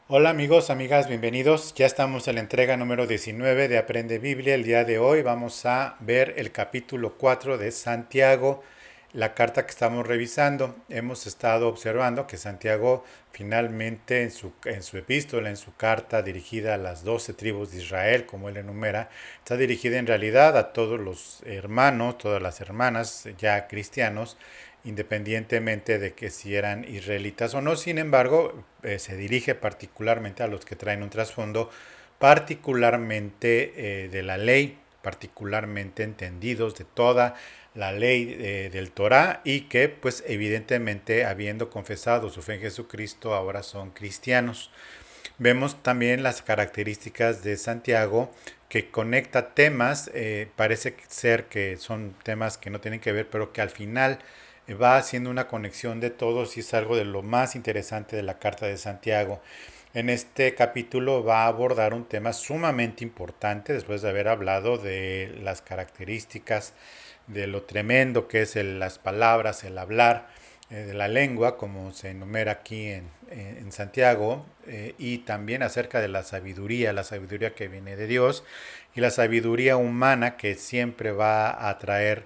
Hola amigos, amigas, bienvenidos. Ya estamos en la entrega número 19 de Aprende Biblia. El día de hoy vamos a ver el capítulo 4 de Santiago, la carta que estamos revisando. Hemos estado observando que Santiago finalmente en su epístola, en su carta dirigida a las 12 tribus de Israel, como él enumera, está dirigida en realidad a todos los hermanos, todas las hermanas ya cristianos, independientemente de que si eran israelitas o no. Sin embargo, se dirige particularmente a los que traen un trasfondo particularmente de la ley, particularmente entendidos de toda la ley del Torah y que pues evidentemente habiendo confesado su fe en Jesucristo ahora son cristianos. Vemos también las características de Santiago que conecta temas, parece ser que son temas que no tienen que ver, pero que al final va haciendo una conexión de todos y es algo de lo más interesante de la carta de Santiago. En este capítulo va a abordar un tema sumamente importante después de haber hablado de las características de lo tremendo que es las palabras, el hablar de la lengua, como se enumera aquí en Santiago, y también acerca de la sabiduría que viene de Dios y la sabiduría humana que siempre va a traer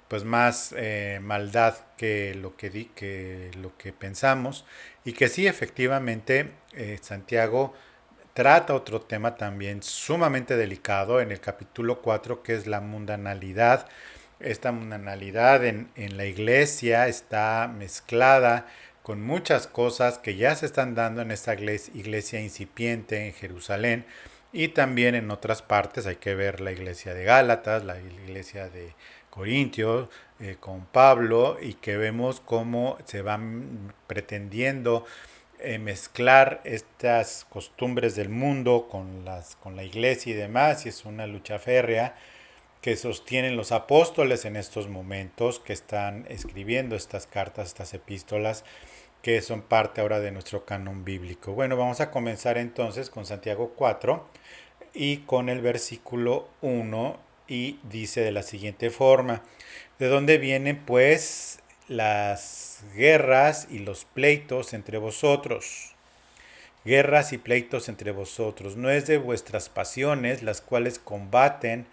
pues más maldad que lo que pensamos y que sí efectivamente Santiago trata otro tema también sumamente delicado en el capítulo 4 que es la mundanalidad. Esta mundanalidad en la iglesia está mezclada con muchas cosas que ya se están dando en esta iglesia incipiente en Jerusalén y también en otras partes. Hay que ver la iglesia de Gálatas, la iglesia de Corintios, con Pablo, y que vemos cómo se van pretendiendo mezclar estas costumbres del mundo con la iglesia y demás, y es una lucha férrea que sostienen los apóstoles en estos momentos, que están escribiendo estas cartas, estas epístolas, que son parte ahora de nuestro canon bíblico. Bueno, vamos a comenzar entonces con Santiago 4 y con el versículo 1 y dice de la siguiente forma, ¿de dónde vienen pues las guerras y los pleitos entre vosotros? Guerras y pleitos entre vosotros, no es de vuestras pasiones las cuales combaten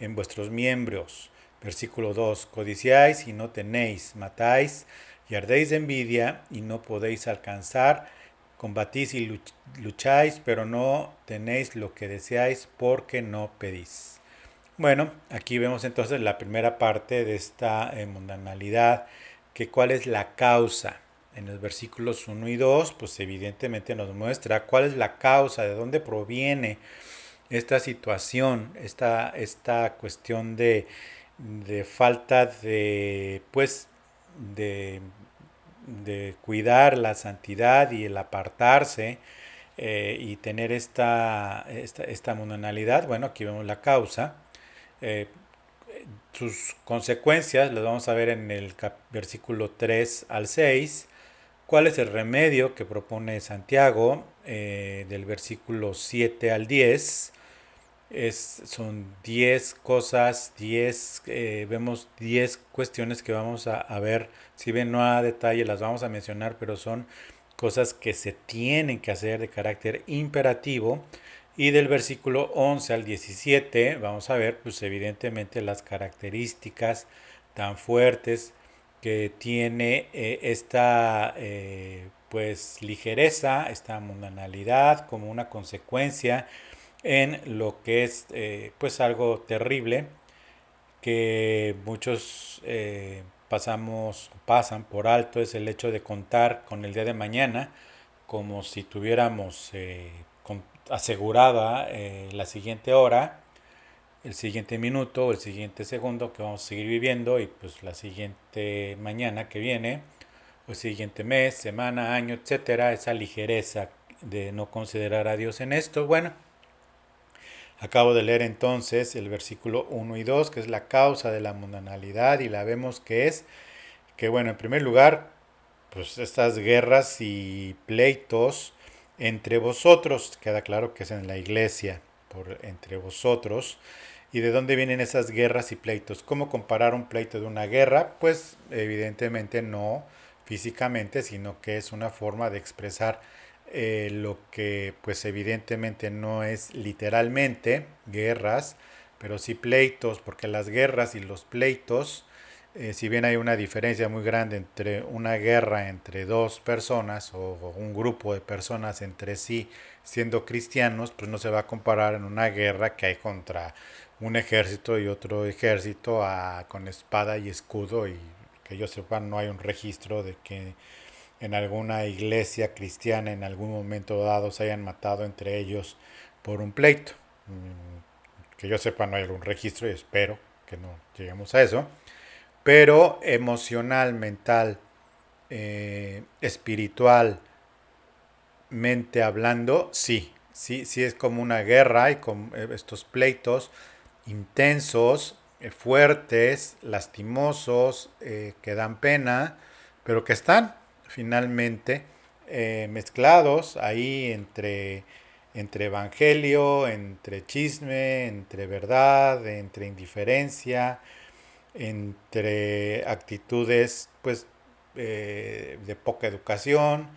en vuestros miembros. Versículo 2, codiciáis y no tenéis, matáis y ardéis de envidia y no podéis alcanzar, combatís y lucháis, pero no tenéis lo que deseáis porque no pedís. Bueno, aquí vemos entonces la primera parte de esta mundanalidad, que cuál es la causa. En los versículos 1 y 2, pues evidentemente nos muestra cuál es la causa, de dónde proviene esta situación, esta cuestión de falta de, pues, de, de cuidar la santidad y el apartarse y tener esta mundanalidad. Bueno, aquí vemos la causa. Eh, Sus consecuencias las vamos a ver en el versículo 3 al 6. ¿Cuál es el remedio que propone Santiago del versículo 7 al 10? Son 10 cosas, vemos 10 cuestiones que vamos a ver, si bien no a detalle las vamos a mencionar, pero son cosas que se tienen que hacer de carácter imperativo. Y del versículo 11 al 17 vamos a ver pues evidentemente las características tan fuertes que tiene esta pues ligereza, esta mundanalidad como una consecuencia en lo que es pues algo terrible que muchos pasan por alto, es el hecho de contar con el día de mañana como si tuviéramos asegurada la siguiente hora, el siguiente minuto o el siguiente segundo que vamos a seguir viviendo y pues la siguiente mañana que viene o el siguiente mes, semana, año, etcétera, esa ligereza de no considerar a Dios en esto. Bueno, acabo de leer entonces el versículo 1 y 2, que es la causa de la mundanalidad, y la vemos que es que, bueno, en primer lugar, pues estas guerras y pleitos entre vosotros, queda claro que es en la iglesia, entre vosotros. ¿Y de dónde vienen esas guerras y pleitos? ¿Cómo comparar un pleito de una guerra? Pues evidentemente no físicamente, sino que es una forma de expresar lo que pues evidentemente no es literalmente guerras, pero sí pleitos, porque las guerras y los pleitos, si bien hay una diferencia muy grande entre una guerra entre dos personas o un grupo de personas entre sí siendo cristianos, pues no se va a comparar en una guerra que hay contra un ejército y otro ejército con espada y escudo, y que yo sepa no hay un registro de que en alguna iglesia cristiana en algún momento dado se hayan matado entre ellos por un pleito. Que yo sepa no hay algún registro y espero que no lleguemos a eso. Pero emocional, mental, espiritualmente hablando, sí. Sí es como una guerra y con estos pleitos intensos, fuertes, lastimosos, que dan pena, pero que están finalmente mezclados ahí entre evangelio, entre chisme, entre verdad, entre indiferencia, entre actitudes pues de poca educación,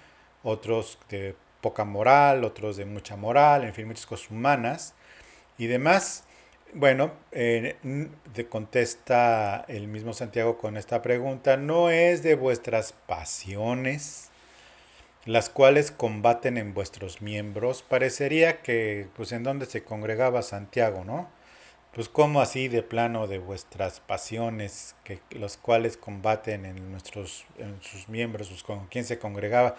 otros de poca moral, otros de mucha moral, en fin, muchas cosas humanas y demás. Bueno, contesta el mismo Santiago con esta pregunta: ¿no es de vuestras pasiones las cuales combaten en vuestros miembros? Parecería que, pues, en donde se congregaba Santiago, ¿no? Pues, ¿cómo así de plano de vuestras pasiones, que los cuales combaten en sus miembros, pues, con quién se congregaba?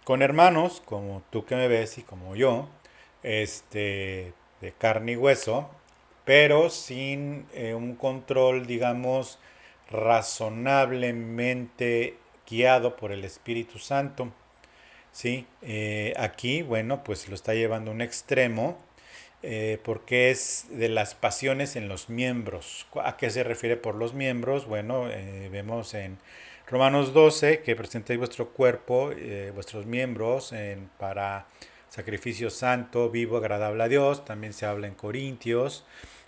Con hermanos, como tú que me ves y como yo, de carne y hueso, pero sin un control, digamos, razonablemente guiado por el Espíritu Santo. Sí, aquí, bueno, pues lo está llevando a un extremo, porque es de las pasiones en los miembros. ¿A qué se refiere por los miembros? Bueno, vemos en Romanos 12 que presentéis vuestro cuerpo, vuestros miembros para sacrificio santo, vivo, agradable a Dios. También se habla en Corintios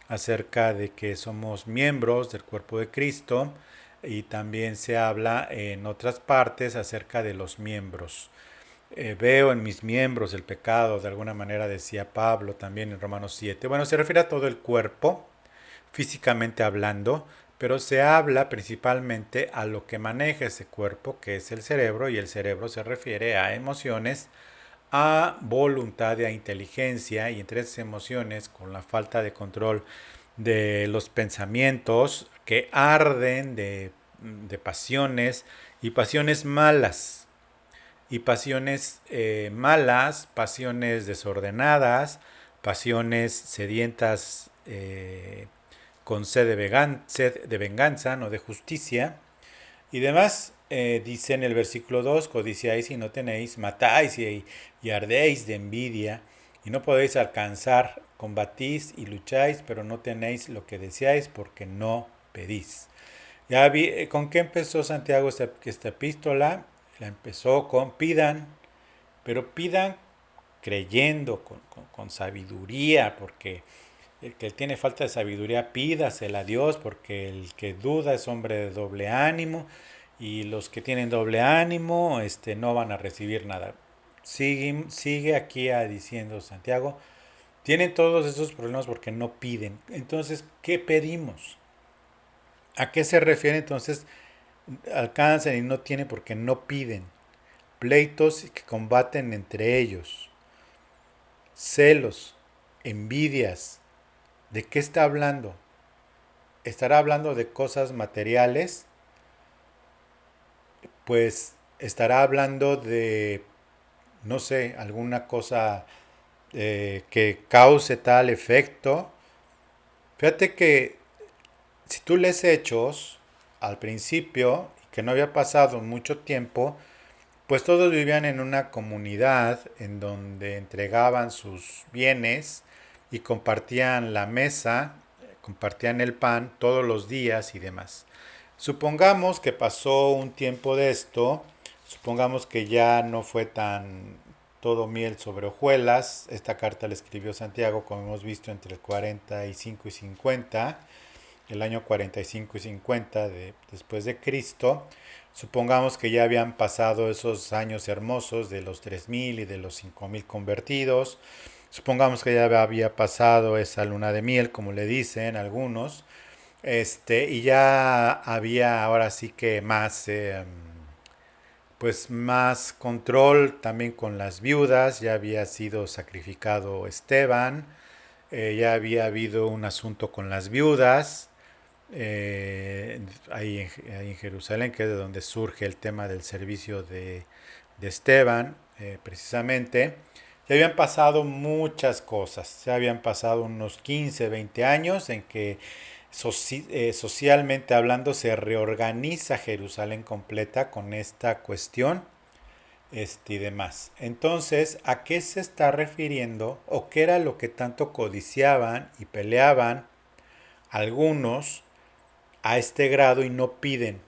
acerca de que somos miembros del cuerpo de Cristo, y también se habla en otras partes acerca de los miembros. Veo en mis miembros el pecado, de alguna manera decía Pablo también en Romanos 7. Bueno, se refiere a todo el cuerpo, físicamente hablando, pero se habla principalmente a lo que maneja ese cuerpo, que es el cerebro, y el cerebro se refiere a emociones, a voluntad y a inteligencia, y entre esas emociones, con la falta de control de los pensamientos que arden de pasiones y pasiones malas, y pasiones malas, pasiones desordenadas, pasiones sedientas, con sed de venganza, no de justicia, y demás. Dice en el versículo 2: codiciáis y no tenéis, matáis y ardéis de envidia, y no podéis alcanzar, combatís y lucháis, pero no tenéis lo que deseáis porque no pedís. Ya vi, ¿con qué empezó Santiago esta epístola? La empezó con pidan, pero pidan creyendo, con sabiduría, porque el que tiene falta de sabiduría pídasela a Dios, porque el que duda es hombre de doble ánimo, y los que tienen doble ánimo no van a recibir nada. Sigue aquí diciendo Santiago, tienen todos esos problemas porque no piden. Entonces, ¿qué pedimos? ¿A qué se refiere entonces? Alcanzan y no tienen porque no piden. Pleitos que combaten entre ellos, celos, envidias. ¿De qué está hablando? ¿Estará hablando de cosas materiales? Pues estará hablando de, no sé, alguna cosa que cause tal efecto. Fíjate que si tú lees Hechos al principio, que no había pasado mucho tiempo, pues todos vivían en una comunidad en donde entregaban sus bienes y compartían la mesa, compartían el pan todos los días y demás. Supongamos que pasó un tiempo de esto, supongamos que ya no fue tan todo miel sobre hojuelas. Esta carta la escribió Santiago, como hemos visto, entre el 45 y 50, el año 45 y 50 después de Cristo. Supongamos que ya habían pasado esos años hermosos de los 3.000 y de los 5.000 convertidos. Supongamos que ya había pasado esa luna de miel, como le dicen algunos. Y ya había ahora sí que más, pues más control también con las viudas. Ya había sido sacrificado Esteban. Ya había habido un asunto con las viudas ahí en Jerusalén, que es de donde surge el tema del servicio de Esteban, precisamente. Ya habían pasado muchas cosas, ya habían pasado unos 15, 20 años en que socialmente hablando se reorganiza Jerusalén completa con esta cuestión y demás. Entonces, ¿a qué se está refiriendo o qué era lo que tanto codiciaban y peleaban algunos a este grado y no piden?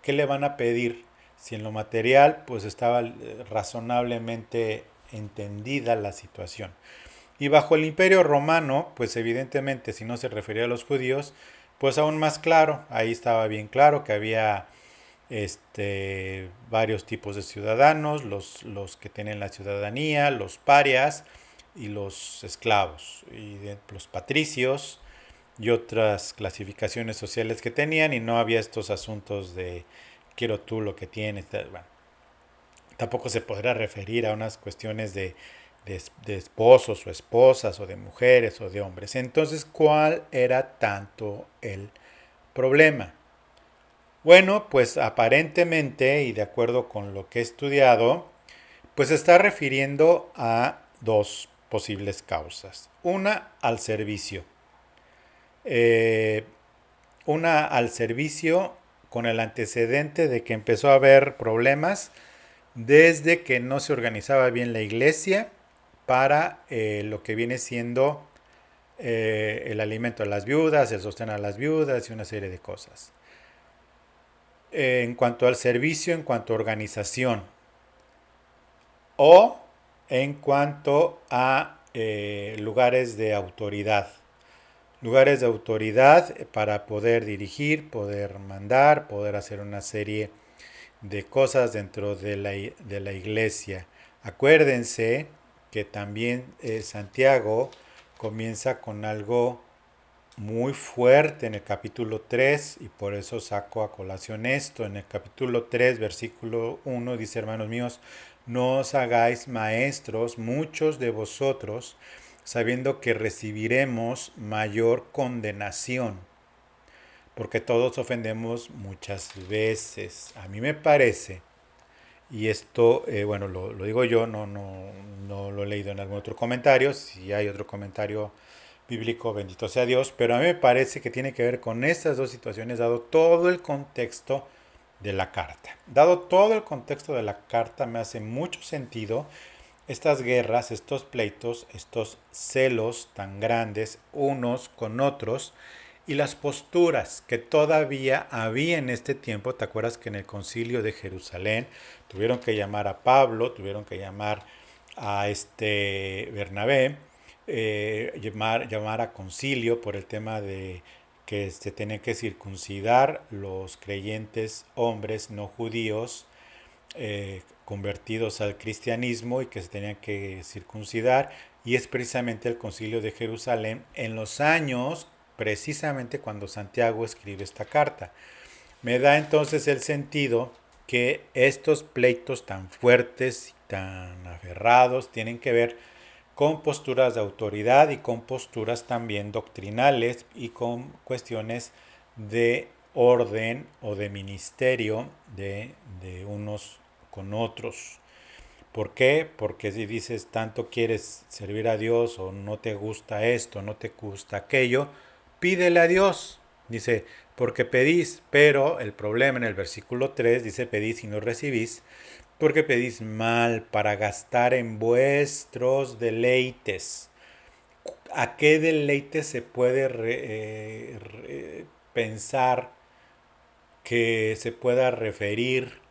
¿Qué le van a pedir? Si en lo material pues estaba razonablemente entendida la situación. Y bajo el imperio romano, pues evidentemente si no se refería a los judíos, pues aún más claro, ahí estaba bien claro que había varios tipos de ciudadanos, los que tienen la ciudadanía, los parias y los esclavos, y los patricios, y otras clasificaciones sociales que tenían y no había estos asuntos de quiero tú lo que tienes. Bueno, tampoco se podrá referir a unas cuestiones de esposos o esposas o de mujeres o de hombres. Entonces, ¿cuál era tanto el problema? Bueno, pues aparentemente y de acuerdo con lo que he estudiado, pues se está refiriendo a dos posibles causas. Una al servicio. Eh, una al servicio con el antecedente de que empezó a haber problemas desde que no se organizaba bien la iglesia para lo que viene siendo el alimento a las viudas, el sostén a las viudas y una serie de cosas. En cuanto al servicio, en cuanto a organización o en cuanto a lugares de autoridad. Lugares de autoridad para poder dirigir, poder mandar, poder hacer una serie de cosas dentro de la iglesia. Acuérdense que también Santiago comienza con algo muy fuerte en el capítulo 3 y por eso saco a colación esto. En el capítulo 3 versículo 1 dice: hermanos míos, no os hagáis maestros muchos de vosotros, sabiendo que recibiremos mayor condenación, porque todos ofendemos muchas veces. A mí me parece, y esto, bueno, lo digo yo, no lo he leído en algún otro comentario. Si hay otro comentario bíblico, bendito sea Dios, pero a mí me parece que tiene que ver con estas dos situaciones, dado todo el contexto de la carta. Dado todo el contexto de la carta, me hace mucho sentido estas guerras, estos pleitos, estos celos tan grandes unos con otros y las posturas que todavía había en este tiempo. ¿Te acuerdas que en el concilio de Jerusalén tuvieron que llamar a Pablo, tuvieron que llamar a Bernabé, llamar a concilio por el tema de que se tienen que circuncidar los creyentes hombres no judíos convertidos al cristianismo y que se tenían que circuncidar? Y es precisamente el concilio de Jerusalén en los años precisamente cuando Santiago escribe esta carta. Me da entonces el sentido que estos pleitos tan fuertes y tan aferrados tienen que ver con posturas de autoridad y con posturas también doctrinales y con cuestiones de orden o de ministerio de unos con otros. ¿Por qué? Porque si dices tanto quieres servir a Dios o no te gusta esto, no te gusta aquello, pídele a Dios. Dice, porque pedís, pero el problema en el versículo 3 dice pedís y no recibís, porque pedís mal para gastar en vuestros deleites. ¿A qué deleite se puede pensar que se pueda referir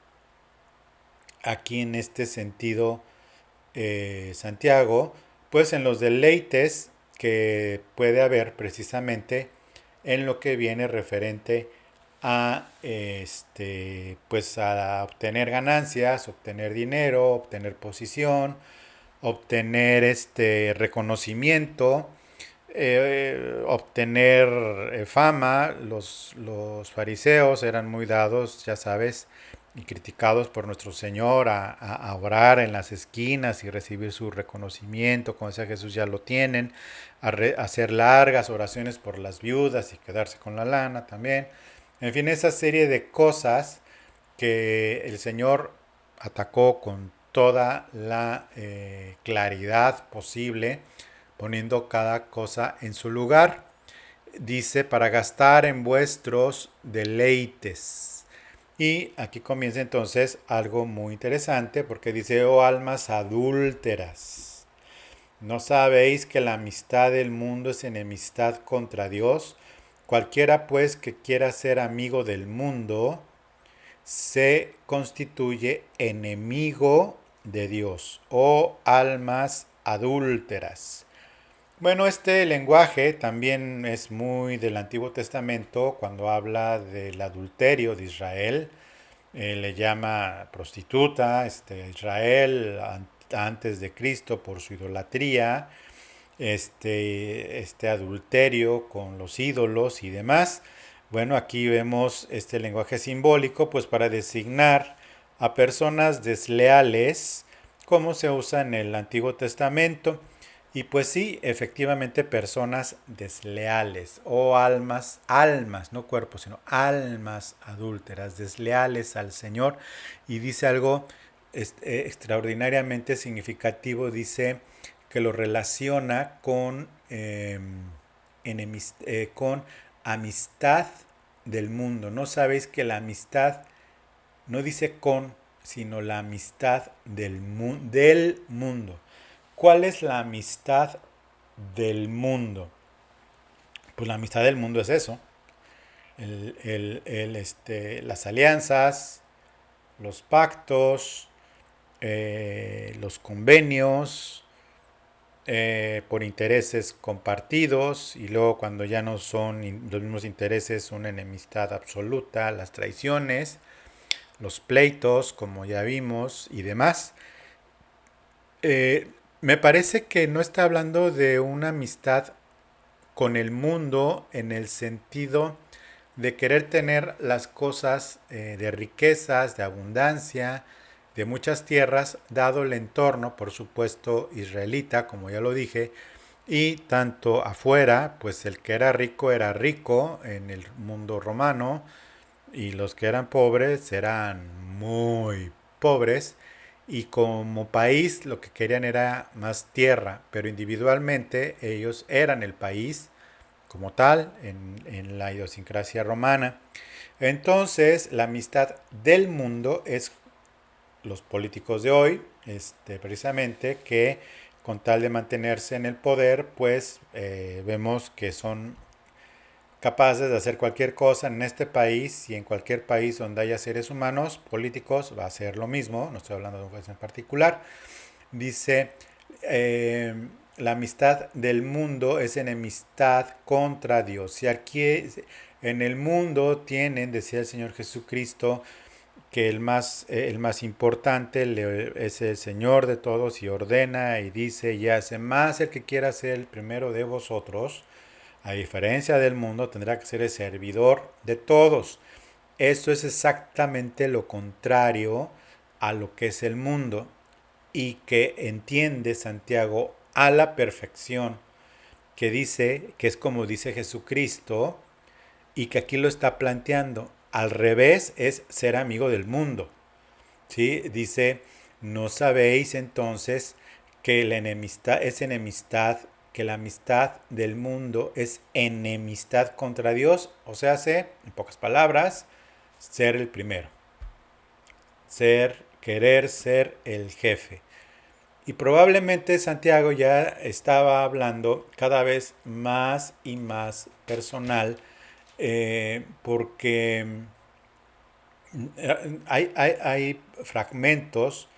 aquí en este sentido Santiago? Pues en los deleites que puede haber precisamente en lo que viene referente pues a obtener ganancias, obtener dinero, obtener posición, obtener reconocimiento, obtener fama. Los fariseos eran muy dados, ya sabes, y criticados por nuestro Señor a orar en las esquinas y recibir su reconocimiento, como decía Jesús, ya lo tienen, a hacer largas oraciones por las viudas y quedarse con la lana también. En fin, esa serie de cosas que el Señor atacó con toda la claridad posible, poniendo cada cosa en su lugar. Dice, para gastar en vuestros deleites. Y aquí comienza entonces algo muy interesante, porque dice, oh almas adúlteras, ¿no sabéis que la amistad del mundo es enemistad contra Dios? Cualquiera pues que quiera ser amigo del mundo se constituye enemigo de Dios. Oh almas adúlteras. Bueno, este lenguaje también es muy del Antiguo Testamento cuando habla del adulterio de Israel. Le llama prostituta Israel antes de Cristo por su idolatría, este adulterio con los ídolos y demás. Bueno, aquí vemos este lenguaje simbólico pues para designar a personas desleales como se usa en el Antiguo Testamento. Y pues sí, efectivamente personas desleales o almas, no cuerpos, sino almas adúlteras, desleales al Señor. Y dice algo extraordinariamente significativo, dice que lo relaciona con amistad del mundo. No sabéis que la amistad no dice con, sino la amistad del mundo. ¿Cuál es la amistad del mundo? Pues la amistad del mundo es eso. Las alianzas, los pactos, los convenios, por intereses compartidos, y luego cuando ya no son los mismos intereses, una enemistad absoluta, las traiciones, los pleitos, como ya vimos, y demás. Eh, Me parece que no está hablando de una amistad con el mundo en el sentido de querer tener las cosas de riquezas, de abundancia, de muchas tierras, dado el entorno, por supuesto, israelita, como ya lo dije, y tanto afuera, pues el que era rico en el mundo romano, y los que eran pobres eran muy pobres, y como país lo que querían era más tierra, pero individualmente ellos eran el país como tal en la idiosincrasia romana. Entonces, la amistad del mundo es los políticos de hoy, precisamente, que con tal de mantenerse en el poder, pues vemos que son capaces de hacer cualquier cosa en este país y en cualquier país donde haya seres humanos, políticos, va a ser lo mismo, no estoy hablando de un país en particular. Dice, eh, la amistad del mundo es enemistad contra Dios. Y aquí en el mundo tienen, decía el Señor Jesucristo, que el más importante es el Señor de todos y ordena y dice y hace más el que quiera ser el primero de vosotros. A diferencia del mundo, tendrá que ser el servidor de todos. Esto es exactamente lo contrario a lo que es el mundo y que entiende Santiago a la perfección, que dice que es como dice Jesucristo y que aquí lo está planteando. Al revés es ser amigo del mundo. ¿Sí? Dice, no sabéis entonces que la enemistad es enemistad, que la amistad del mundo es enemistad contra Dios, o sea, en pocas palabras, ser el primero, querer ser el jefe. Y probablemente Santiago ya estaba hablando cada vez más y más personal, porque hay fragmentos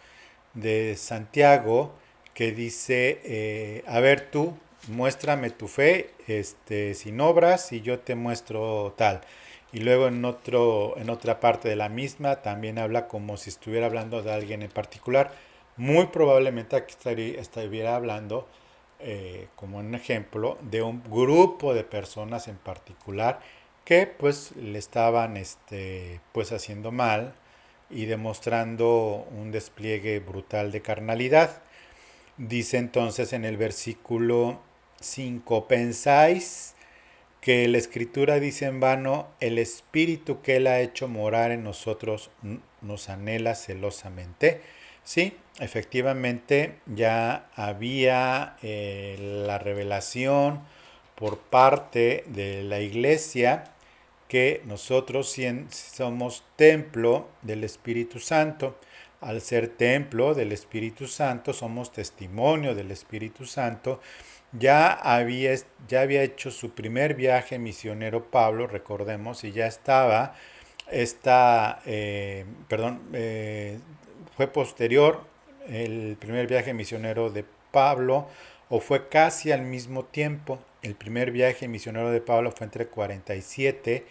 de Santiago que dice, a ver tú, muéstrame tu fe sin obras y yo te muestro tal. y luego en otra parte de la misma también habla como si estuviera hablando de alguien en particular. Muy probablemente aquí estuviera hablando, como un ejemplo, de un grupo de personas en particular que pues le estaban pues haciendo mal y demostrando un despliegue brutal de carnalidad. Dice entonces en el versículo 5: ¿pensáis que la escritura dice en vano, el espíritu que él ha hecho morar en nosotros nos anhela celosamente? Sí, efectivamente ya había la revelación por parte de la iglesia que nosotros somos templo del Espíritu Santo. Al ser templo del Espíritu Santo, somos testimonio del Espíritu Santo. Ya había hecho su primer viaje misionero Pablo, recordemos, y ya estaba, perdón, fue posterior el primer viaje misionero de Pablo, o fue casi al mismo tiempo. El primer viaje misionero de Pablo fue entre 47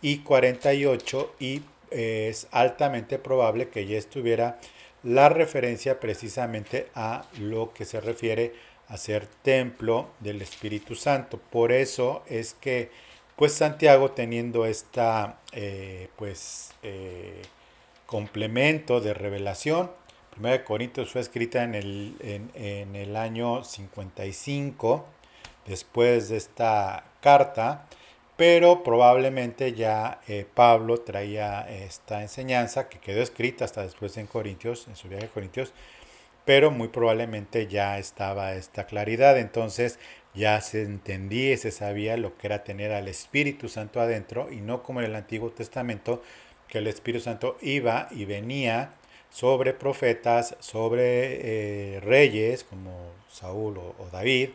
y 48 y es altamente probable que ya estuviera la referencia precisamente a lo que se refiere a ser templo del Espíritu Santo. Por eso es que pues Santiago, teniendo esta complemento de revelación, Primera de Corintios fue escrita en el año 55 después de esta carta, pero probablemente ya Pablo traía esta enseñanza que quedó escrita hasta después en Corintios, en su viaje a Corintios, pero muy probablemente ya estaba esta claridad, entonces ya se entendía y se sabía lo que era tener al Espíritu Santo adentro y no como en el Antiguo Testamento, que el Espíritu Santo iba y venía sobre profetas, sobre reyes como Saúl o David,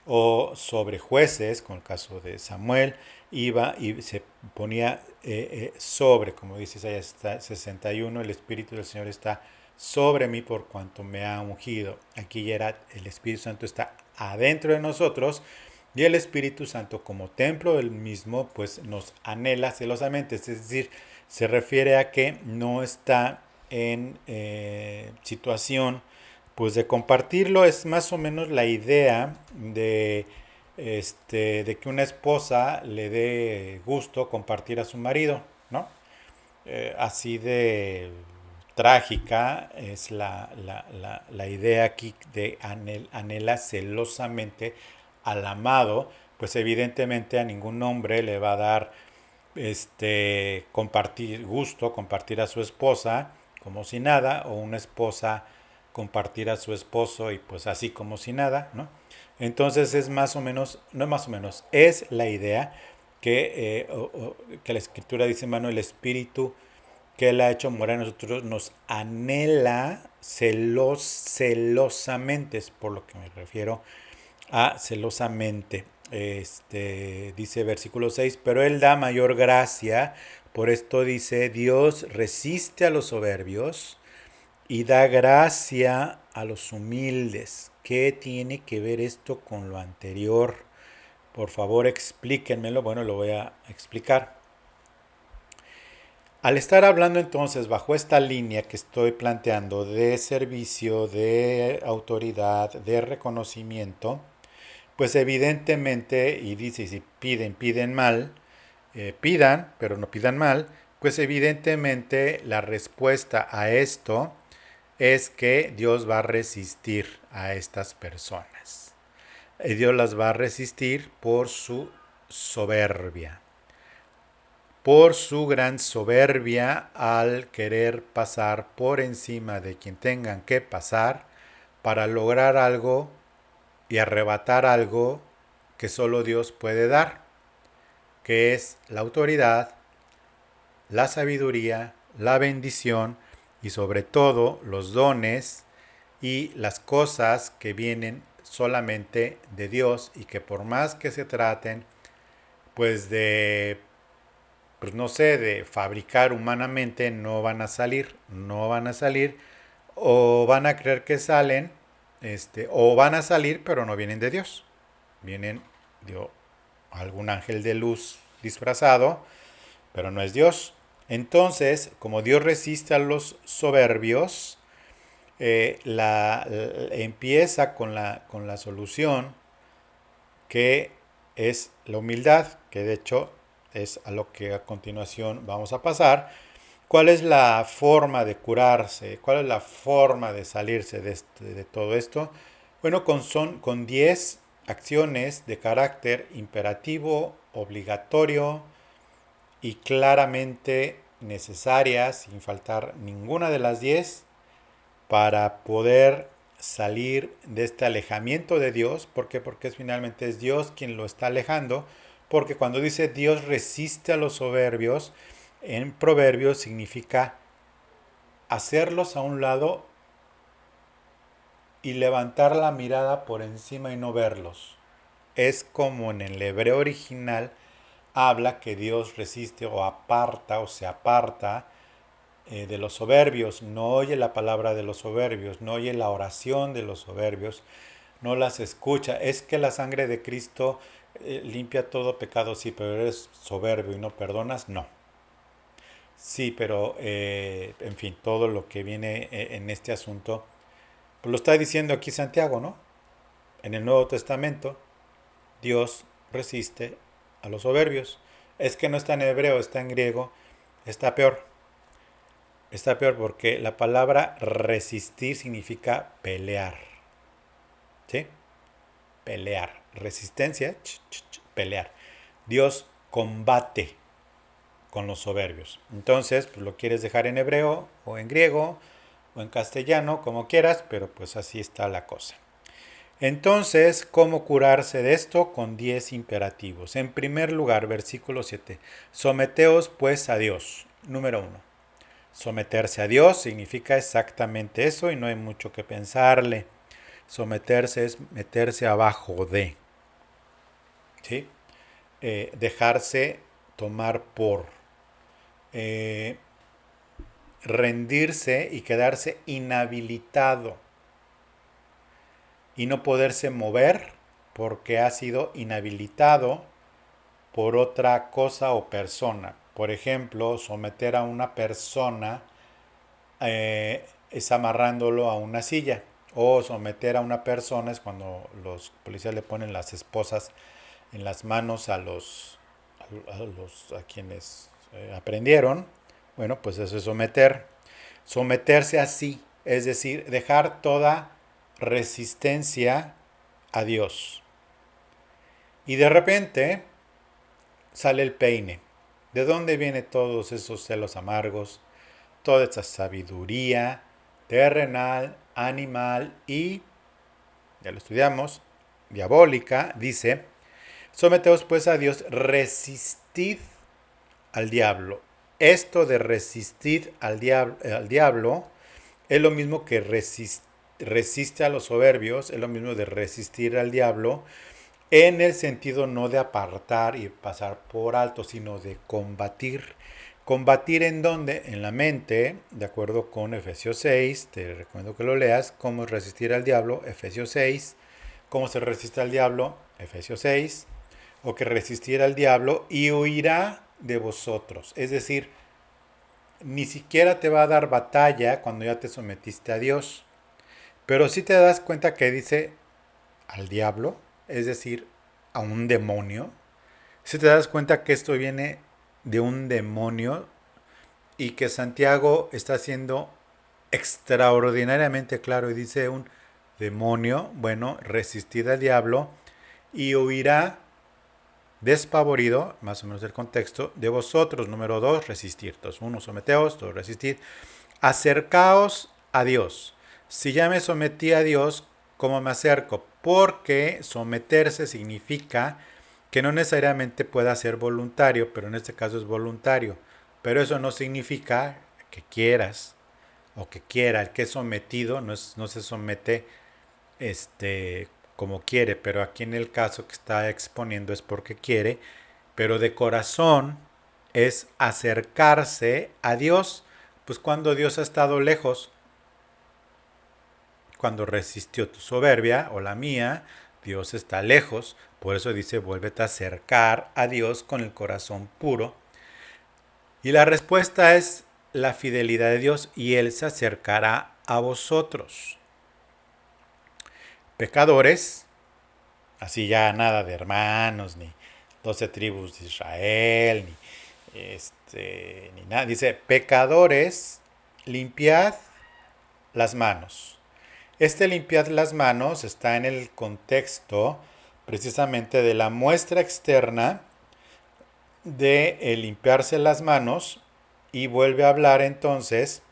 o sobre jueces, como el caso de Samuel, iba y se ponía sobre, como dice Isaías 61, el Espíritu del Señor está sobre mí por cuanto me ha ungido. Aquí ya era, el Espíritu Santo está adentro de nosotros y el Espíritu Santo como templo del mismo pues nos anhela celosamente, es decir, se refiere a que no está en situación pues de compartirlo. Es más o menos la idea de que una esposa le dé gusto compartir a su marido, ¿no? Así de trágica es la idea aquí de anhela celosamente al amado, pues evidentemente a ningún hombre le va a dar compartir gusto, compartir a su esposa como si nada, o una esposa compartir a su esposo y pues así como si nada, ¿no? Entonces es más o menos, no es más o menos, es la idea que la escritura dice, hermano, el espíritu que él ha hecho morar en nosotros nos anhela celosamente, es por lo que me refiero a celosamente. Dice versículo 6, pero él da mayor gracia, por esto dice, Dios resiste a los soberbios y da gracia a los humildes. ¿Qué tiene que ver esto con lo anterior? Por favor, explíquenmelo. Bueno, lo voy a explicar. Al estar hablando entonces bajo esta línea que estoy planteando de servicio, de autoridad, de reconocimiento, pues evidentemente, y dice, si piden mal, pidan, pero no pidan mal, pues evidentemente la respuesta a esto es que Dios va a resistir a estas personas. Y Dios las va a resistir por su soberbia, por su gran soberbia al querer pasar por encima de quien tengan que pasar para lograr algo y arrebatar algo que solo Dios puede dar, que es la autoridad, la sabiduría, la bendición y sobre todo los dones y las cosas que vienen solamente de Dios y que por más que se traten pues pues no sé, de fabricar humanamente no van a salir, no van a salir o van a creer que salen, o van a salir pero no vienen de Dios, vienen de algún ángel de luz disfrazado pero no es Dios. Entonces, como Dios resiste a los soberbios, empieza con la solución que es la humildad, que de hecho es a lo que a continuación vamos a pasar. ¿Cuál es la forma de curarse? ¿Cuál es la forma de salirse de todo esto? Bueno, con 10 acciones de carácter imperativo, obligatorio y claramente necesarias, sin faltar ninguna de las 10, para poder salir de este alejamiento de Dios. ¿Por qué? Porque finalmente es Dios quien lo está alejando. Porque cuando dice Dios resiste a los soberbios, en Proverbios significa hacerlos a un lado y levantar la mirada por encima y no verlos. Es como en el hebreo original habla que Dios resiste o aparta o se aparta de los soberbios, no oye la palabra de los soberbios, no oye la oración de los soberbios, no las escucha. Es que la sangre de Cristo limpia todo pecado, sí, pero eres soberbio y no perdonas, no. Sí, pero en fin, todo lo que viene en este asunto, pues lo está diciendo aquí Santiago, ¿no? En el Nuevo Testamento, Dios resiste a los soberbios. Es que no está en hebreo, está en griego, está peor. Está peor porque la palabra resistir significa pelear. ¿Sí? Pelear. Resistencia, pelear. Dios combate con los soberbios. Entonces, pues lo quieres dejar en hebreo o en griego o en castellano, como quieras, pero pues así está la cosa. Entonces, ¿cómo curarse de esto? Con 10 imperativos. En primer lugar, versículo 7. Someteos pues a Dios. Número 1. Someterse a Dios significa exactamente eso y no hay mucho que pensarle. Someterse es meterse abajo de, ¿sí? Dejarse tomar por, eh, rendirse y quedarse inhabilitado y no poderse mover porque ha sido inhabilitado por otra cosa o persona. Por ejemplo, someter a una persona es amarrándolo a una silla. O someter a una persona es cuando los policías le ponen las esposas en las manos a quienes aprendieron. Bueno, pues eso es someter. Someterse así, es decir, dejar toda resistencia a Dios. Y de repente sale el peine. ¿De dónde vienen todos esos celos amargos? Toda esa sabiduría terrenal, animal y, ya lo estudiamos, diabólica, dice, someteos pues a Dios, resistid al diablo. Esto de resistir al diablo es lo mismo que resiste a los soberbios, es lo mismo de resistir al diablo, en el sentido no de apartar y pasar por alto, sino de combatir. ¿Combatir en dónde? En la mente, de acuerdo con Efesios 6, te recomiendo que lo leas, cómo resistir al diablo, Efesios 6, cómo se resiste al diablo, Efesios 6, o que resistir al diablo y huirá de vosotros. Es decir, ni siquiera te va a dar batalla cuando ya te sometiste a Dios, pero si te das cuenta que dice al diablo, es decir, a un demonio. Si te das cuenta que esto viene de un demonio y que Santiago está siendo extraordinariamente claro y dice un demonio, bueno, resistid al diablo y huirá despavorido, más o menos el contexto, de vosotros. Número 2, resistir. 1, someteos, 2, resistid. Acercaos a Dios. Si ya me sometí a Dios, ¿cómo me acerco? Porque someterse significa que no necesariamente pueda ser voluntario, pero en este caso es voluntario. Pero eso no significa que quieras o que quiera. El que es sometido no se somete como quiere, pero aquí en el caso que está exponiendo es porque quiere, pero de corazón es acercarse a Dios. Pues cuando Dios ha estado lejos, cuando resistió tu soberbia o la mía, Dios está lejos. Por eso dice, vuélvete a acercar a Dios con el corazón puro. Y la respuesta es la fidelidad de Dios y Él se acercará a vosotros. Pecadores, así ya nada de hermanos, ni 12 tribus de Israel, ni nada. Dice, pecadores, limpiad las manos. Este limpiad las manos está en el contexto precisamente de la muestra externa de limpiarse las manos, y vuelve a hablar entonces,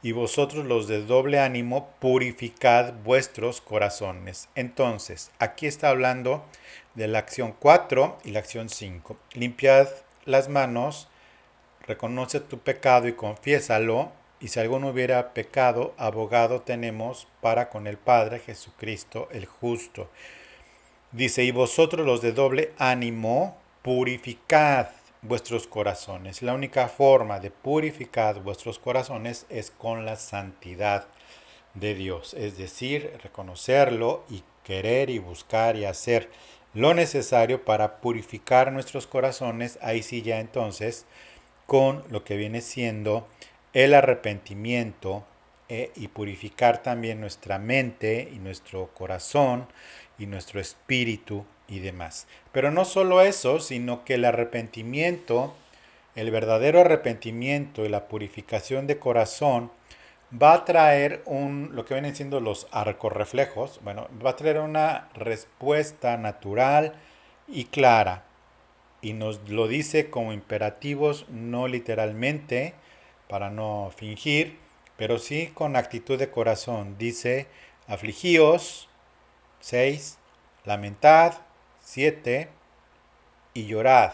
y vosotros los de doble ánimo, purificad vuestros corazones. Entonces, aquí está hablando de la acción 4 y la acción 5. Limpiad las manos, reconoce tu pecado y confiésalo, y si alguno hubiera pecado, abogado tenemos para con el Padre, Jesucristo el justo. Dice, y vosotros los de doble ánimo, purificad vuestros corazones. La única forma de purificar vuestros corazones es con la santidad de Dios, es decir, reconocerlo y querer y buscar y hacer lo necesario para purificar nuestros corazones. Ahí sí ya entonces con lo que viene siendo el arrepentimiento, y purificar también nuestra mente y nuestro corazón y nuestro espíritu y demás. Pero no solo eso, sino que el arrepentimiento, el verdadero arrepentimiento y la purificación de corazón va a traer lo que vienen siendo los arcorreflejos, bueno, va a traer una respuesta natural y clara, y nos lo dice como imperativos, no literalmente, para no fingir, pero sí con actitud de corazón. Dice, afligíos, 6, lamentad, 7, y llorad,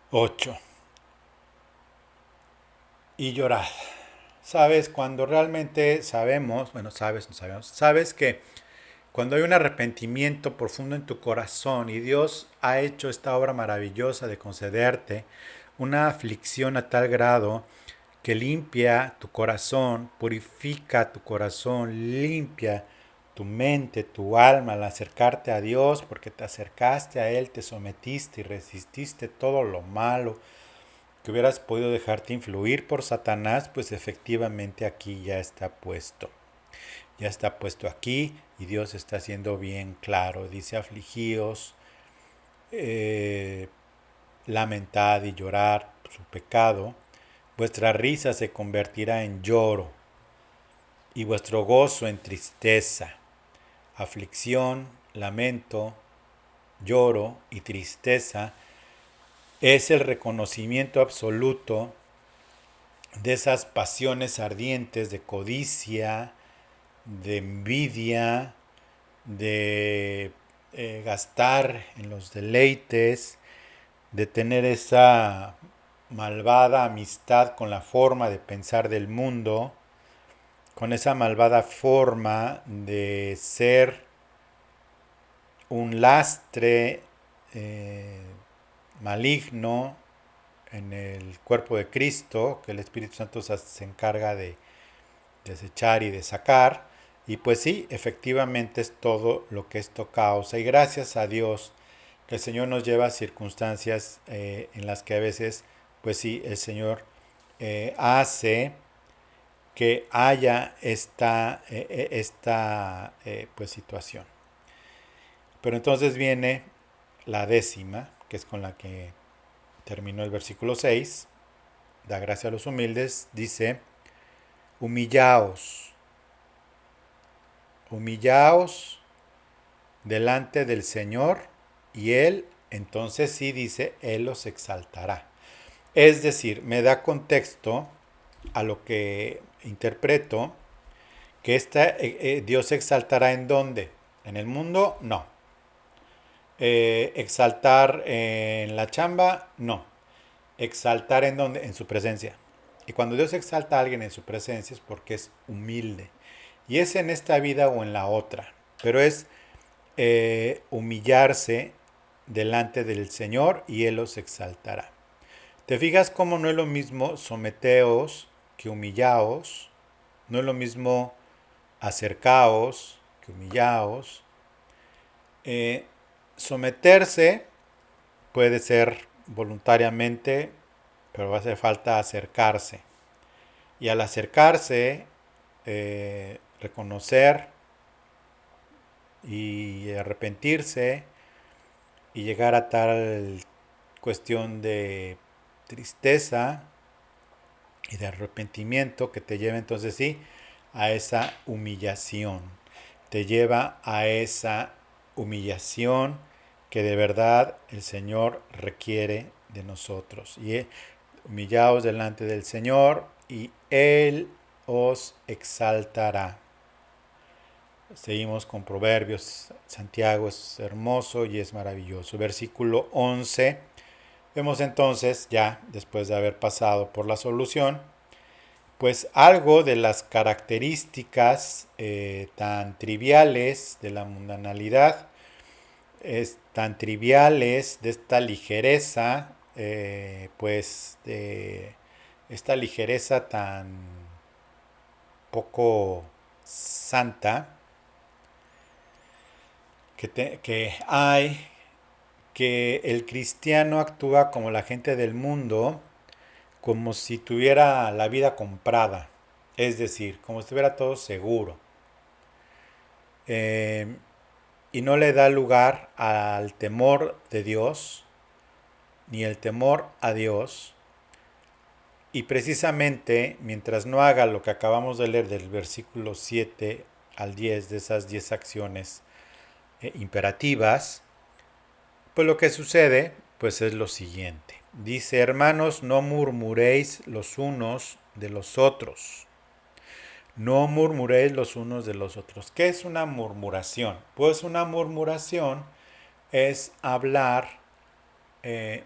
8. Y llorad. Sabes, cuando realmente sabemos, bueno, sabes, no sabemos, sabes que cuando hay un arrepentimiento profundo en tu corazón y Dios ha hecho esta obra maravillosa de concederte una aflicción a tal grado que limpia tu corazón, purifica tu corazón, limpia tu mente, tu alma al acercarte a Dios, porque te acercaste a Él, te sometiste y resististe todo lo malo que hubieras podido dejarte influir por Satanás, pues efectivamente aquí ya está puesto. Ya está puesto aquí y Dios está haciendo bien claro. Dice, afligíos, lamentad y llorar su pecado. Vuestra risa se convertirá en lloro y vuestro gozo en tristeza. Aflicción, lamento, lloro y tristeza es el reconocimiento absoluto de esas pasiones ardientes de codicia, de envidia, de gastar en los deleites, de tener esa malvada amistad con la forma de pensar del mundo, con esa malvada forma de ser un lastre maligno en el cuerpo de Cristo, que el Espíritu Santo se encarga de desechar y de sacar. Y pues sí, efectivamente es todo lo que esto causa. Y gracias a Dios que el Señor nos lleva a circunstancias en las que a veces, pues sí, el Señor hace que haya esta pues situación. Pero entonces viene la décima, que es con la que terminó el versículo 6. Da gracia a los humildes, dice, humillaos, humillaos delante del Señor, y Él, entonces sí dice, Él los exaltará. Es decir, me da contexto a lo que interpreto, que Dios se exaltará en dónde. ¿En el mundo? No. Exaltar en la chamba? No. Exaltar en dónde? En su presencia. Y cuando Dios exalta a alguien en su presencia es porque es humilde. Y es en esta vida o en la otra. Pero es humillarse delante del Señor y Él los exaltará. ¿Te fijas cómo no es lo mismo someteos que humillaos? No es lo mismo acercaos que humillaos. Someterse puede ser voluntariamente pero va a hacer falta acercarse. Y al acercarse, reconocer y arrepentirse y llegar a tal cuestión de tristeza y de arrepentimiento que te lleva entonces sí a esa humillación. Te lleva a esa humillación que de verdad el Señor requiere de nosotros. Y humillaos delante del Señor y Él os exaltará. Seguimos con Proverbios. Santiago es hermoso y es maravilloso. Versículo 11. Vemos entonces, ya después de haber pasado por la solución, pues algo de las características tan triviales de la mundanalidad, tan triviales de esta ligereza, pues de esta ligereza tan poco santa que hay, que el cristiano actúa como la gente del mundo, como si tuviera la vida comprada, es decir, como si estuviera todo seguro. Eh, y no le da lugar al temor de Dios, ni el temor a Dios. Y precisamente, mientras no haga lo que acabamos de leer del versículo 7 al 10, de esas 10 acciones imperativas, pues lo que sucede, pues es lo siguiente. Dice, hermanos, no murmuréis los unos de los otros. No murmuréis los unos de los otros. ¿Qué es una murmuración? Pues una murmuración es hablar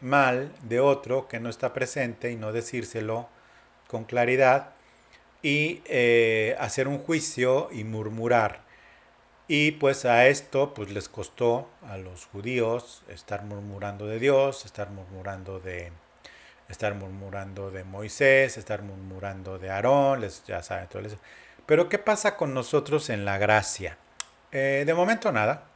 mal de otro que no está presente y no decírselo con claridad y hacer un juicio y murmurar. Y pues a esto pues les costó a los judíos estar murmurando de Dios, estar murmurando de Moisés, estar murmurando de Aarón, ya saben todo eso. Pero ¿qué pasa con nosotros en la gracia? De momento nada.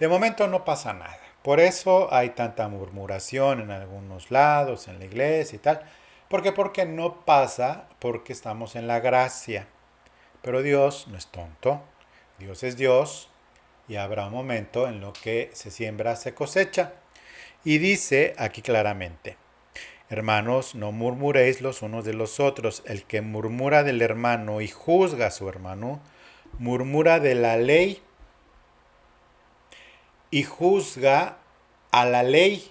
De momento no pasa nada. Por eso hay tanta murmuración en algunos lados, en la iglesia y tal. ¿Por qué? Porque no pasa porque estamos en la gracia. Pero Dios no es tonto. Dios es Dios y habrá un momento en lo que se siembra, se cosecha. Y dice aquí claramente, hermanos, no murmuréis los unos de los otros. El que murmura del hermano y juzga a su hermano, murmura de la ley y juzga a la ley.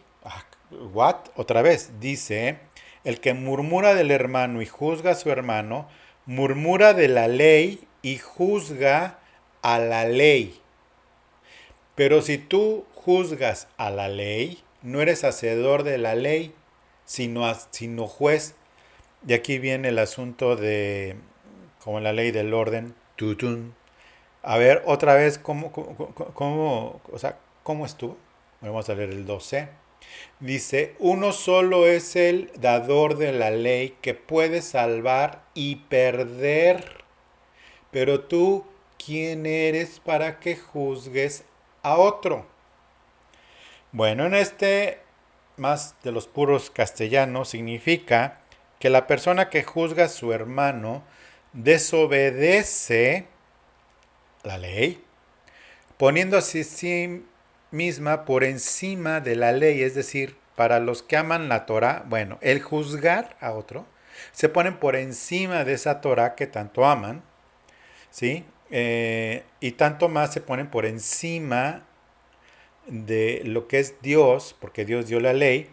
¿What? Otra vez, dice, el que murmura del hermano y juzga a su hermano, murmura de la ley y juzga a la ley. Pero si tú juzgas a la ley, no eres hacedor de la ley, sino juez. Y aquí viene el asunto de, como la ley del orden, tutun. A ver, otra vez, ¿cómo estuvo? Vamos a leer el 12. Dice, uno solo es el dador de la ley que puede salvar y perder. Pero tú, ¿quién eres para que juzgues a otro? Bueno, en este, más de los puros castellanos, significa que la persona que juzga a su hermano desobedece la ley, poniendo así sí misma por encima de la ley, es decir, para los que aman la Torah, bueno, el juzgar a otro, se ponen por encima de esa Torah que tanto aman, ¿sí? Y tanto más se ponen por encima de lo que es Dios, porque Dios dio la ley,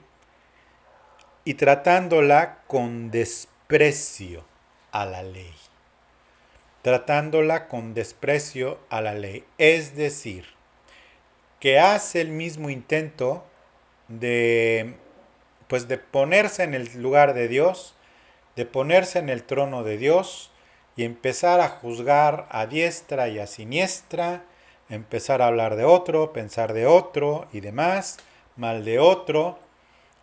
y tratándola con desprecio a la ley. Tratándola con desprecio a la ley. Es decir, que hace el mismo intento de, pues de ponerse en el lugar de Dios, de ponerse en el trono de Dios y empezar a juzgar a diestra y a siniestra, empezar a hablar de otro, pensar de otro y demás, mal de otro.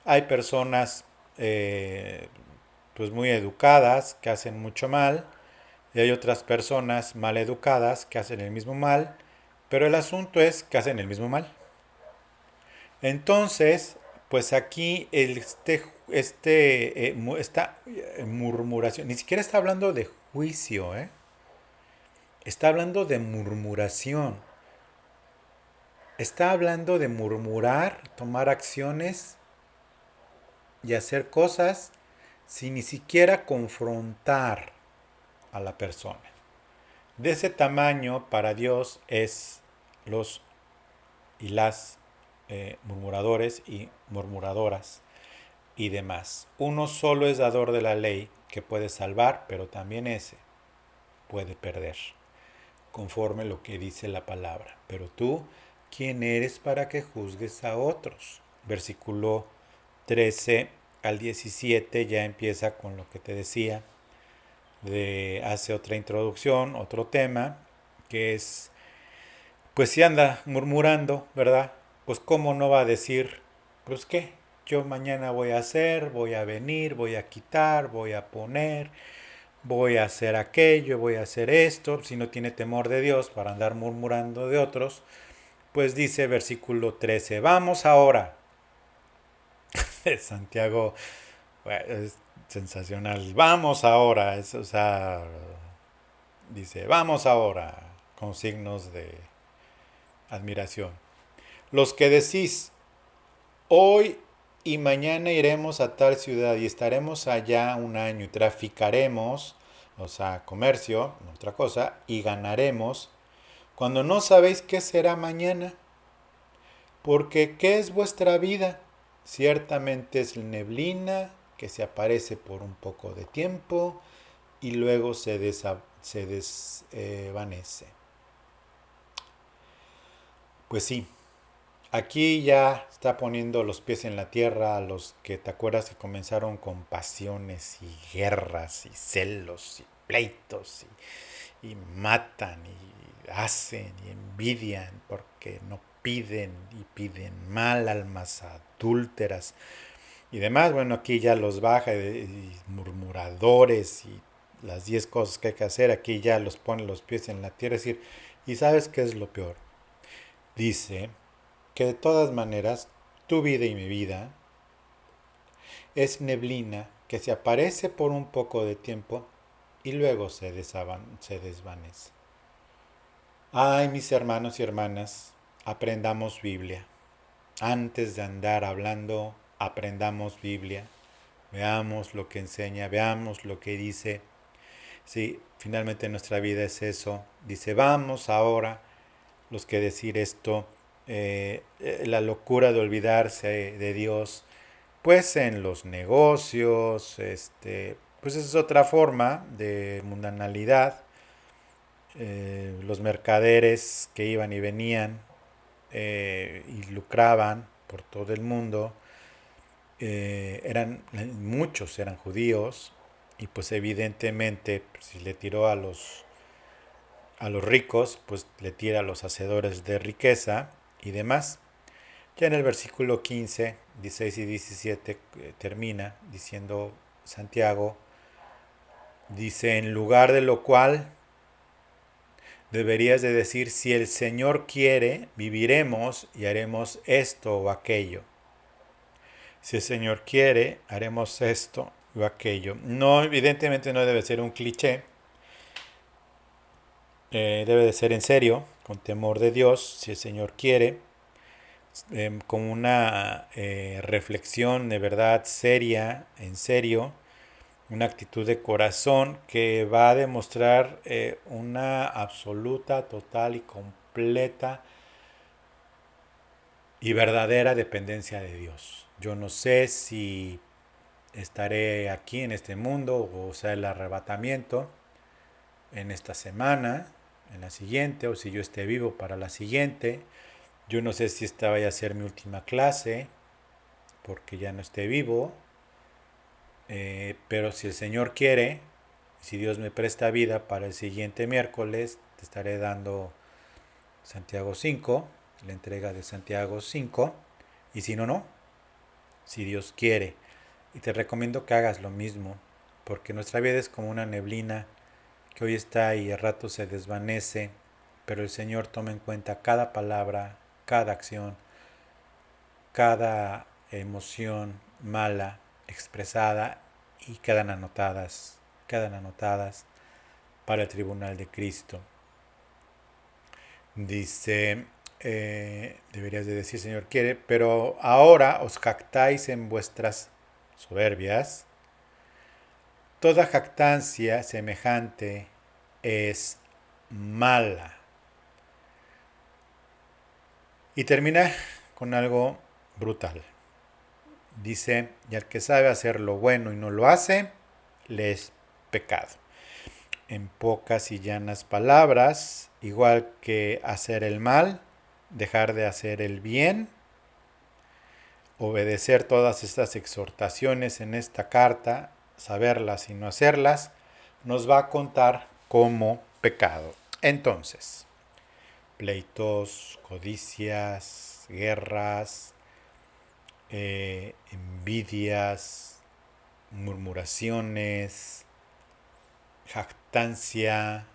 Hay personas pues muy educadas que hacen mucho mal y hay otras personas mal educadas que hacen el mismo mal, pero el asunto es que hacen el mismo mal. Entonces, Pues aquí esta murmuración, ni siquiera está hablando de juicio, ¿eh? Está hablando de murmuración. Está hablando de murmurar, tomar acciones y hacer cosas sin ni siquiera confrontar a la persona. De ese tamaño para Dios es los y las murmuradores y murmuradoras y demás. Uno solo es dador de la ley que puede salvar, pero también ese puede perder, conforme lo que dice la palabra. Pero tú, ¿quién eres para que juzgues a otros? Versículo 13 al 17 ya empieza con lo que te decía, hace otra introducción, otro tema, que es, pues si anda murmurando, ¿verdad? Pues cómo no va a decir, pues qué, yo mañana voy a hacer, voy a venir, voy a quitar, voy a poner, voy a hacer aquello, voy a hacer esto, si no tiene temor de Dios para andar murmurando de otros, pues dice versículo 13, vamos ahora. Santiago, bueno, es sensacional, vamos ahora, o sea, dice, vamos ahora, con signos de admiración. Los que decís, hoy y mañana iremos a tal ciudad y estaremos allá un año y traficaremos, o sea, comercio, otra cosa, y ganaremos, cuando no sabéis qué será mañana, porque ¿qué es vuestra vida? Ciertamente es neblina que se aparece por un poco de tiempo y luego se desvanece. Pues sí, aquí ya está poniendo los pies en la tierra a los que te acuerdas que comenzaron con pasiones y guerras y celos y pleitos y matan y hacen y envidian porque no piden y piden mal, almas adúlteras y demás. Bueno, aquí ya los baja y murmuradores y las 10 cosas que hay que hacer, aquí ya los pone los pies en la tierra. Es decir, ¿y sabes qué es lo peor? Dice que de todas maneras tu vida y mi vida es neblina que se aparece por un poco de tiempo y luego se desvanece. Ay, mis hermanos y hermanas, aprendamos Biblia. Antes de andar hablando, aprendamos Biblia. Veamos lo que enseña, veamos lo que dice. Sí, finalmente nuestra vida es eso. Dice, vamos ahora, los que decir esto, la locura de olvidarse de Dios, pues en los negocios, pues esa es otra forma de mundanalidad. Los mercaderes que iban y venían y lucraban por todo el mundo, muchos eran judíos y pues evidentemente si le tiró a los ricos, pues le tira a los hacedores de riqueza y demás. Ya en el versículo 15, 16 y 17 termina diciendo Santiago, dice, en lugar de lo cual deberías de decir, si el Señor quiere, viviremos y haremos esto o aquello. Si el Señor quiere, haremos esto o aquello. No, evidentemente no debe ser un cliché, debe de ser en serio, con temor de Dios, si el Señor quiere, con una reflexión de verdad seria, en serio, una actitud de corazón que va a demostrar una absoluta, total y completa y verdadera dependencia de Dios. Yo no sé si estaré aquí en este mundo o sea el arrebatamiento en esta semana, en la siguiente, o si yo esté vivo para la siguiente. Yo no sé si esta vaya a ser mi última clase porque ya no esté vivo, pero si el Señor quiere, si Dios me presta vida para el siguiente miércoles, te estaré dando Santiago 5, la entrega de Santiago 5, y si no, no, si Dios quiere. Y te recomiendo que hagas lo mismo, porque nuestra vida es como una neblina que hoy está y al rato se desvanece, pero el Señor toma en cuenta cada palabra, cada acción, cada emoción mala expresada y quedan anotadas para el tribunal de Cristo. Dice, deberías de decir, Señor quiere, pero ahora os jactáis en vuestras soberbias. Toda jactancia semejante es mala. Y termina con algo brutal. Dice, y al que sabe hacer lo bueno y no lo hace, le es pecado. En pocas y llanas palabras, igual que hacer el mal, dejar de hacer el bien, obedecer todas estas exhortaciones en esta carta, saberlas y no hacerlas, nos va a contar como pecado. Entonces, pleitos, codicias, guerras, envidias, murmuraciones, jactancia,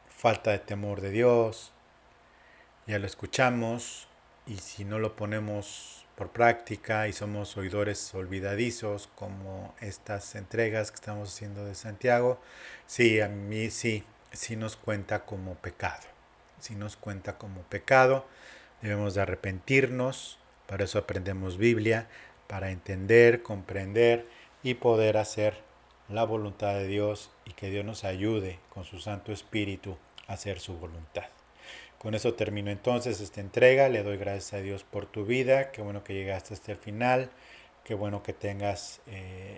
falta de temor de Dios, ya lo escuchamos, y si no lo ponemos por práctica y somos oidores olvidadizos como estas entregas que estamos haciendo de Santiago, sí, a mí sí nos cuenta como pecado. Sí nos cuenta como pecado, debemos de arrepentirnos, para eso aprendemos Biblia, para entender, comprender y poder hacer la voluntad de Dios y que Dios nos ayude con su Santo Espíritu a hacer su voluntad. Con eso termino entonces esta entrega. Le doy gracias a Dios por tu vida. Qué bueno que llegaste hasta el final. Qué bueno que tengas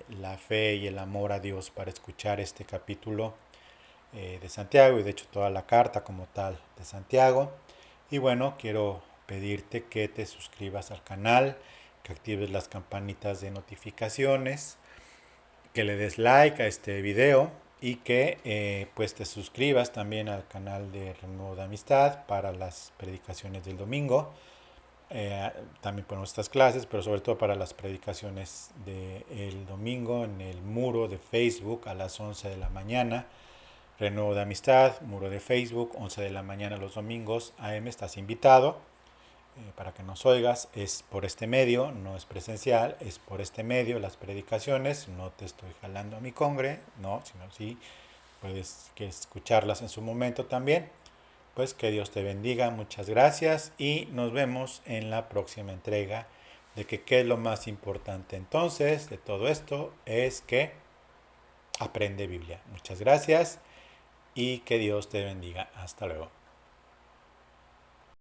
la fe y el amor a Dios para escuchar este capítulo de Santiago y de hecho toda la carta como tal de Santiago. Y bueno, quiero pedirte que te suscribas al canal, que actives las campanitas de notificaciones, que le des like a este video y que pues te suscribas también al canal de Renuevo de Amistad para las predicaciones del domingo. También ponemos estas clases, pero sobre todo para las predicaciones del domingo en el muro de Facebook a las 11 de la mañana. Renuevo de Amistad, muro de Facebook, 11 de la mañana los domingos, AM, estás invitado para que nos oigas. Es por este medio, no es presencial, es por este medio las predicaciones. No te estoy jalando a mi congre, no, sino sí puedes escucharlas en su momento también. Pues que Dios te bendiga, muchas gracias y nos vemos en la próxima entrega de que qué es lo más importante entonces de todo esto es que aprende Biblia. Muchas gracias y que Dios te bendiga. Hasta luego.